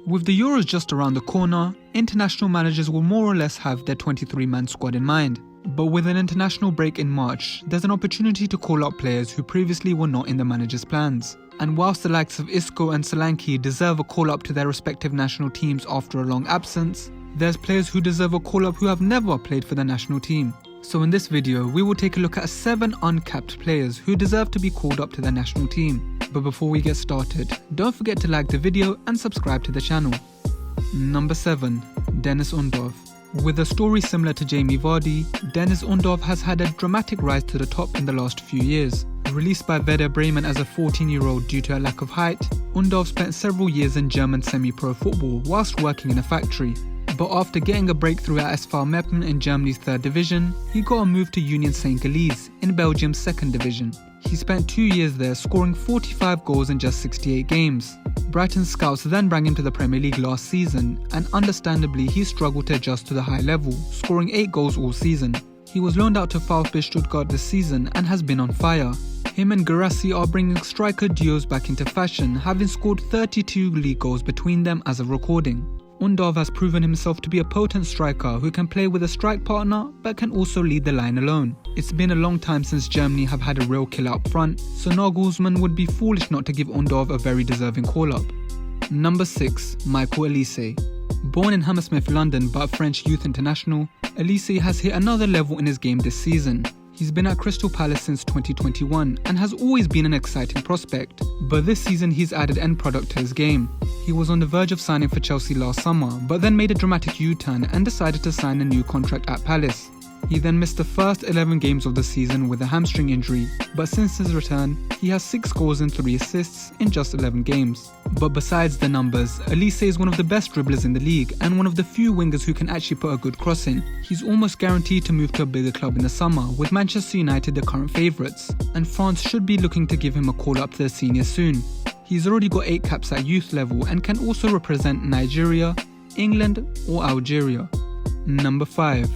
With the Euros just around the corner, international managers will more or less have their 23-man squad in mind. But with an international break in March, there's an opportunity to call up players who previously were not in the manager's plans. And whilst the likes of Isco and Solanke deserve a call-up to their respective national teams after a long absence, there's players who deserve a call-up who have never played for the national team. So in this video, we will take a look at 7 uncapped players who deserve to be called up to the national team. But before we get started, don't forget to like the video and subscribe to the channel. Number 7. Deniz Undav. With a story similar to Jamie Vardy, Deniz Undav has had a dramatic rise to the top in the last few years. Released by Werder Bremen as a 14-year-old due to a lack of height, Undav spent several years in German semi-pro football whilst working in a factory. But after getting a breakthrough at SV Meppen in Germany's 3rd division, he got a move to Union Saint-Gilles in Belgium's 2nd division. He spent 2 years there, scoring 45 goals in just 68 games. Brighton scouts then brought him to the Premier League last season, and understandably he struggled to adjust to the high level, scoring 8 goals all season. He was loaned out to VfB Stuttgart this season and has been on fire. Him and Guirassy are bringing striker duos back into fashion, having scored 32 league goals between them as of recording. Undav has proven himself to be a potent striker who can play with a strike partner but can also lead the line alone. It's been a long time since Germany have had a real killer up front, so Nagelsmann would be foolish not to give Undav a very deserving call-up. Number 6. Michael Olise. Born in Hammersmith, London but French youth international, Olise has hit another level in his game this season. He's been at Crystal Palace since 2021 and has always been an exciting prospect, but this season he's added end product to his game. He was on the verge of signing for Chelsea last summer, but then made a dramatic U-turn and decided to sign a new contract at Palace. He then missed the first 11 games of the season with a hamstring injury, but since his return, he has 6 goals and 3 assists in just 11 games. But besides the numbers, Olise is one of the best dribblers in the league and one of the few wingers who can actually put a good cross in. He's almost guaranteed to move to a bigger club in the summer, with Manchester United the current favourites, and France should be looking to give him a call up to the seniors soon. He's already got 8 caps at youth level and can also represent Nigeria, England or Algeria. Number 5.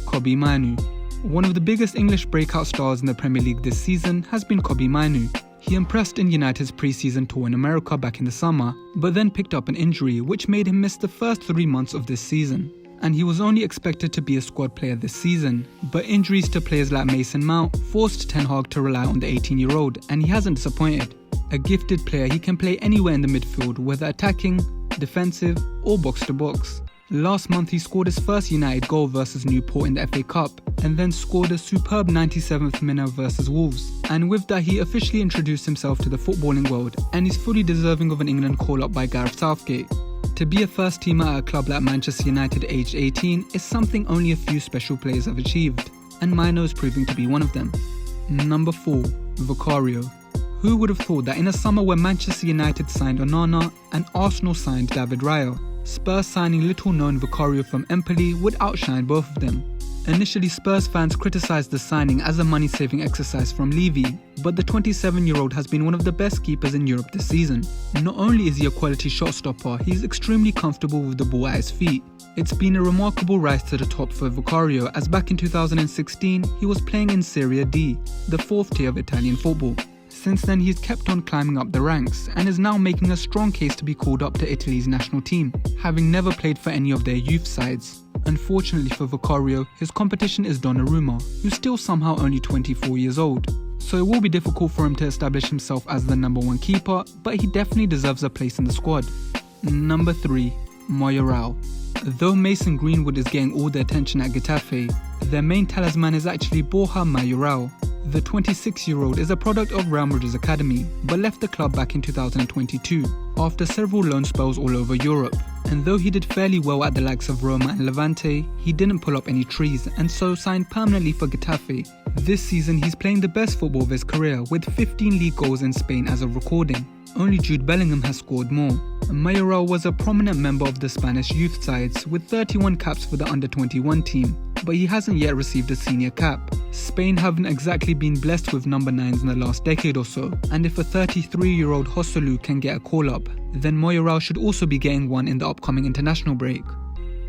Kobbie Mainoo. One of the biggest English breakout stars in the Premier League this season has been Kobbie Mainoo. He impressed in United's pre-season tour in America back in the summer, but then picked up an injury which made him miss the first 3 months of this season. And he was only expected to be a squad player this season, but injuries to players like Mason Mount forced Ten Hag to rely on the 18-year-old, and he hasn't disappointed. A gifted player, he can play anywhere in the midfield, whether attacking, defensive or box-to-box. Last month he scored his first United goal versus Newport in the FA Cup, and then scored a superb 97th minute versus Wolves. And with that he officially introduced himself to the footballing world, and is fully deserving of an England call-up by Gareth Southgate. To be a first teamer at a club like Manchester United aged 18 is something only a few special players have achieved, and Mainoo is proving to be one of them. Number 4. Vicario. Who would have thought that in a summer where Manchester United signed Onana and Arsenal signed David Raya, Spurs signing little-known Vicario from Empoli would outshine both of them. Initially, Spurs fans criticised the signing as a money-saving exercise from Levy, but the 27-year-old has been one of the best keepers in Europe this season. Not only is he a quality shot stopper, he's extremely comfortable with the ball at his feet. It's been a remarkable rise to the top for Vicario, as back in 2016 he was playing in Serie D, the 4th tier of Italian football. Since then he's kept on climbing up the ranks and is now making a strong case to be called up to Italy's national team, having never played for any of their youth sides. Unfortunately for Vicario, his competition is Donnarumma, who's still somehow only 24 years old. So it will be difficult for him to establish himself as the number 1 keeper, but he definitely deserves a place in the squad. Number 3. Mayoral. Though Mason Greenwood is getting all the attention at Getafe, their main talisman is actually Borja Mayoral. The 26-year-old is a product of Real Madrid's academy, but left the club back in 2022, after several loan spells all over Europe. And though he did fairly well at the likes of Roma and Levante, he didn't pull up any trees and so signed permanently for Getafe. This season he's playing the best football of his career, with 15 league goals in Spain as of recording. Only Jude Bellingham has scored more. Mayoral was a prominent member of the Spanish youth sides, with 31 caps for the under-21 team, but he hasn't yet received a senior cap. Spain haven't exactly been blessed with number 9s in the last decade or so, and if a 33-year-old Joselu can get a call-up, then Mayoral should also be getting one in the upcoming international break.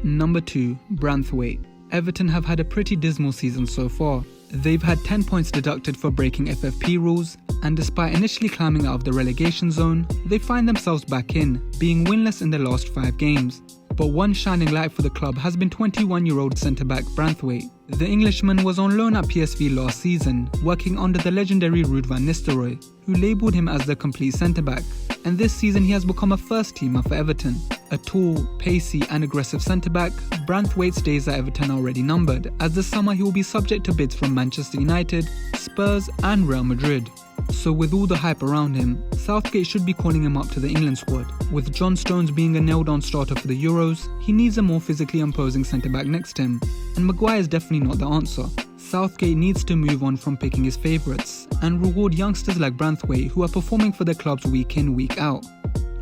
Number 2. Branthwaite. Everton have had a pretty dismal season so far. They've had 10 points deducted for breaking FFP rules, and despite initially climbing out of the relegation zone, they find themselves back in, being winless in their last 5 games. But one shining light for the club has been 21-year-old centre-back Branthwaite. The Englishman was on loan at PSV last season, working under the legendary Ruud van Nistelrooy, who labelled him as the complete centre-back, and this season he has become a first-teamer for Everton. A tall, pacey and aggressive centre-back, Branthwaite's days at Everton are already numbered, as this summer he will be subject to bids from Manchester United, Spurs and Real Madrid. So with all the hype around him, Southgate should be calling him up to the England squad. With John Stones being a nailed-on starter for the Euros, he needs a more physically imposing centre-back next to him, and Maguire is definitely not the answer. Southgate needs to move on from picking his favourites, and reward youngsters like Branthwaite who are performing for their clubs week in, week out.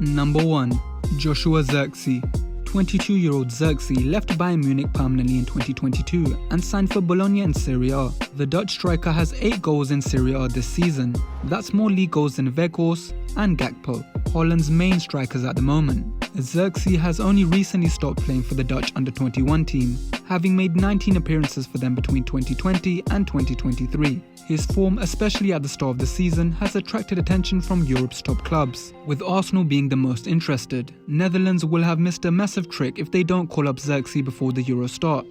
Number 1. Joshua Zirkzee. 22-year-old Zirkzee left Bayern Munich permanently in 2022 and signed for Bologna in Serie A. The Dutch striker has 8 goals in Serie A this season. That's more league goals than Weghorst and Gakpo, Holland's main strikers at the moment. Zirkzee has only recently stopped playing for the Dutch under-21 team, having made 19 appearances for them between 2020 and 2023. His form, especially at the start of the season, has attracted attention from Europe's top clubs, with Arsenal being the most interested. Netherlands will have missed a massive trick if they don't call up Zirkzee before the Euro start.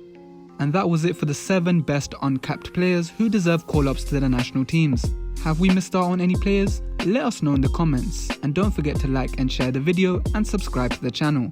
And that was it for the 7 best uncapped players who deserve call-ups to their national teams. Have we missed out on any players? Let us know in the comments, and don't forget to like and share the video and subscribe to the channel.